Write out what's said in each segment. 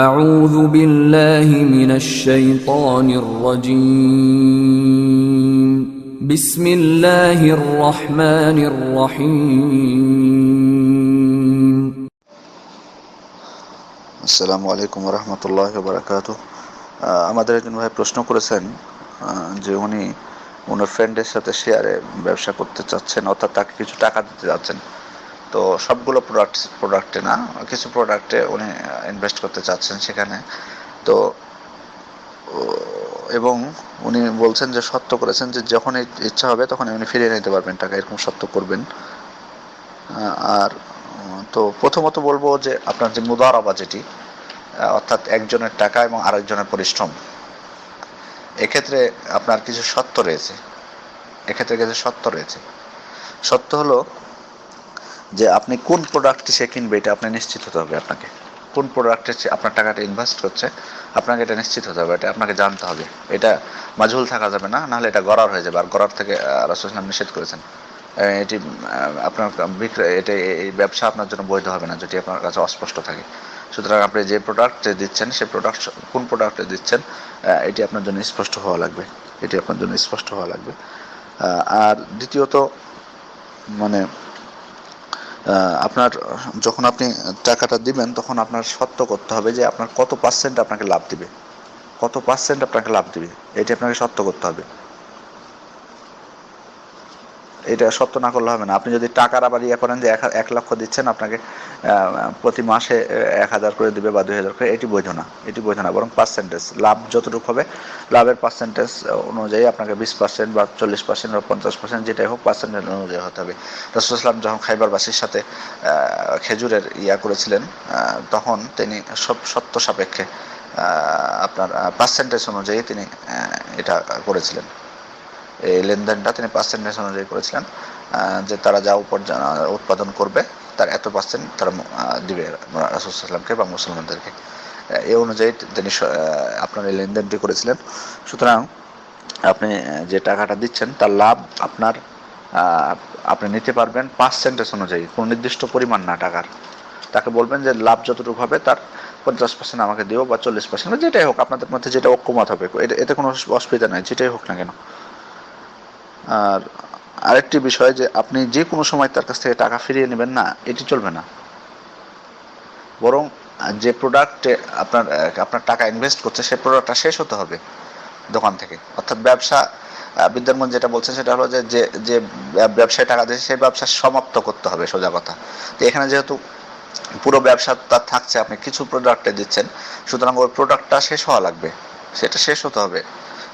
أعوذ بالله من الشيطان الرجيم بسم الله الرحمن الرحيم আসসালামু আলাইকুম রহমতুল্লাহ বারাকাতু। আমাদের একজন ভাই প্রশ্ন করেছেন যে উনি ওনার ফ্রেন্ডের সাথে শেয়ারে ব্যবসা করতে চাচ্ছেন, অর্থাৎ তাকে কিছু টাকা দিতে যাচ্ছেন। তো সবগুলো প্রোডাক্টে না, কিছু প্রোডাক্টে উনি ইনভেস্ট করতে চাচ্ছেন সেখানে। তো এবং উনি বলছেন যে সত্য করেছেন যে যখন ইচ্ছা হবে তখন উনি ফিরিয়ে নিতে পারবেন টাকা, এরকম সত্য করবেন। আর তো প্রথমত বলবো যে আপনার যে মুদারাবা যেটি, অর্থাৎ একজনের টাকা এবং আরেকজনের পরিশ্রম, এক্ষেত্রে আপনার কিছু শর্ত রয়েছে। সত্য হলো যে আপনি কোন প্রোডাক্টটি সে কিনবে এটা আপনি নিশ্চিত হতে হবে। আপনাকে কোন প্রোডাক্টে আপনার টাকাটা ইনভেস্ট করছে আপনাকে এটা নিশ্চিত হতে হবে, এটা আপনাকে জানতে হবে। এটা মাজহুল থাকা যাবে না, নাহলে এটা গরার হয়ে যাবে। আর গরার থেকে রাসূল সাল্লাল্লাহু আলাইহি ওয়াসাল্লাম নিষেধ করেছেন। এটি আপনার এটা এই ব্যবসা আপনার জন্য বৈধ হবে না যদি আপনার কাছে অস্পষ্ট থাকে। সুতরাং আপনি যে প্রোডাক্টে দিচ্ছেন সে প্রোডাক্ট কোন প্রোডাক্টে দিচ্ছেন এটি আপনার জন্য স্পষ্ট হওয়া লাগবে। আর দ্বিতীয়ত, মানে আপনার যখন আপনি টাকাটা দিবেন তখন আপনার সত্য করতে হবে যে আপনার কত পার্সেন্ট আপনাকে লাভ দিবে, এটি আপনাকে সত্য করতে হবে। এটা সত্য না করলে হবে না। আপনি যদি টাকার আবার করেন যে 1 লক্ষ দিচ্ছেন, আপনাকে প্রতি মাসে 1,000 করে দিবে বা 2,000 করে, এটি বৈধ না। বরং পার্সেন্টেজ, লাভ যতটুকু হবে লাভের পার্সেন্টেজ অনুযায়ী আপনাকে 20% বা 40% বা 50% যেটাই হোক পার্সেন্টেজ অনুযায়ী হতে হবে। রাসূল সাল্লাল্লাহু আলাইহি ওয়াসাল্লাম যখন খাইবারবাসীর সাথে খেজুরের করেছিলেন, তখন তিনি সব সত্য সাপেক্ষে আপনার পার্সেন্টেজ অনুযায়ী তিনি এটা করেছিলেন। এই লেনদেনটা তিনি পার্সেন্টেজ অনুযায়ী করেছিলেন, যে তারা যা উৎপাদন করবে তার এত পার্সেন্ট তারা দিবে রাসূল সাল্লাল্লাহু আলাইহি ওয়াসাল্লামকে বা মুসলমানদেরকে। এই অনুযায়ী তিনি আপনার এই লেনদেনটি করেছিলেন। সুতরাং আপনি যে টাকাটা দিচ্ছেন তার লাভ আপনি নিতে পারবেন পার্সেন্টেজ অনুযায়ী, কোনো নির্দিষ্ট পরিমাণ না টাকার। তাকে বলবেন যে লাভ যতটুকু হবে তার 50% আমাকে দিও বা 40%, যেটাই হোক, আপনাদের মধ্যে যেটা ঐক্যমত হবে, এতে কোনো অসুবিধা নাই, যেটাই হোক না কেন। আর আরেকটি বিষয় যে আপনি যে কোনো সময় তার কাছ থেকে টাকা ফিরিয়ে নেবেন না, এটি চলবে না। বরং যে প্রোডাক্টে আপনার টাকা ইনভেস্ট করছে সেই প্রোডাক্টটা শেষ হতে হবে দোকান থেকে। অর্থাৎ ব্যবসা বিদ্যামন যেটা বলছেন সেটা হলো যে যে ব্যবসায় টাকা দিয়েছে সেই ব্যবসা সমাপ্ত করতে হবে, সোজা কথা। তো এখানে যেহেতু পুরো ব্যবসা তার থাকছে, আপনি কিছু প্রোডাক্টে দিচ্ছেন, সুতরাং ওই প্রোডাক্টটা শেষ হওয়া লাগবে, সেটা শেষ হতে হবে।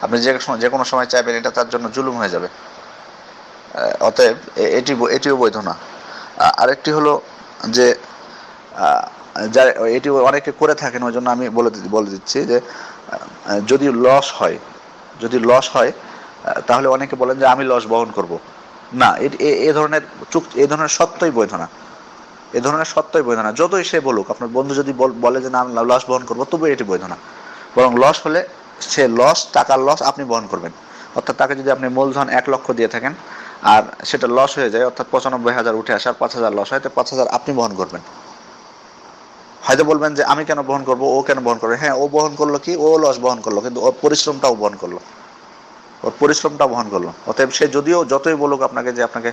আপনি যে কোনো সময় চাইবেন, এটা তার জন্য জুলুম হয়ে যাবে। অতএব এটিও বৈধ না। আরেকটি হলো যে যা এটি অনেকে করে থাকেন, ওই জন্য আমি বলে দিচ্ছি যে যদি লস হয় তাহলে অনেকে বলেন যে আমি লস বহন করব না। এ ধরনের সত্যই বৈধ না। যতই সে বলুক, আপনার বন্ধু যদি বলে যে না আমি লস বহন করবো, তবু এটি বৈধ না। বরং লস হলে টাকার লস আপনি বহন করবেন। অর্থাৎ তাকে যদি আপনি মূলধন 1 লক্ষ দিয়ে থাকেন আর সেটা লস হয়ে যায়, অর্থাৎ 95,000 উঠে আসে আর 5,000 লস হয়, তো 5,000 আপনি বহন করবেন। হয়তো বলবেন যে আমি কেন বহন করবো, ও কেন বহন করবে? হ্যাঁ, ও বহন করলো কি, ও লস বহন করলো, কিন্তু ওর পরিশ্রমটাও বহন করলো। অতএব সে যতই বলুক আপনাকে যে আপনাকে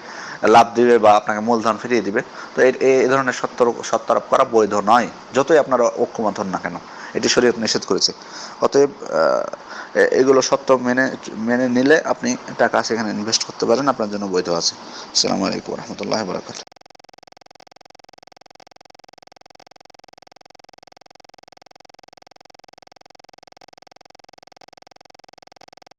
লাভ দিবে বা আপনাকে মূলধন ফিরিয়ে দিবে, তো এই ধরনের সত্য আরোপ করা বৈধ নয়, যতই আপনার ঐক্যমত হন না কেন। এটি শরীয়ত নিষেধ করেছে। অতএব এগুলো সত্য মেনে নিলে আপনি টাকা সেখানে ইনভেস্ট করতে পারেন, আপনার জন্য বৈধ আছে। আসসালামু আলাইকুম রহমতুল্লাহ বারাকাতুহু।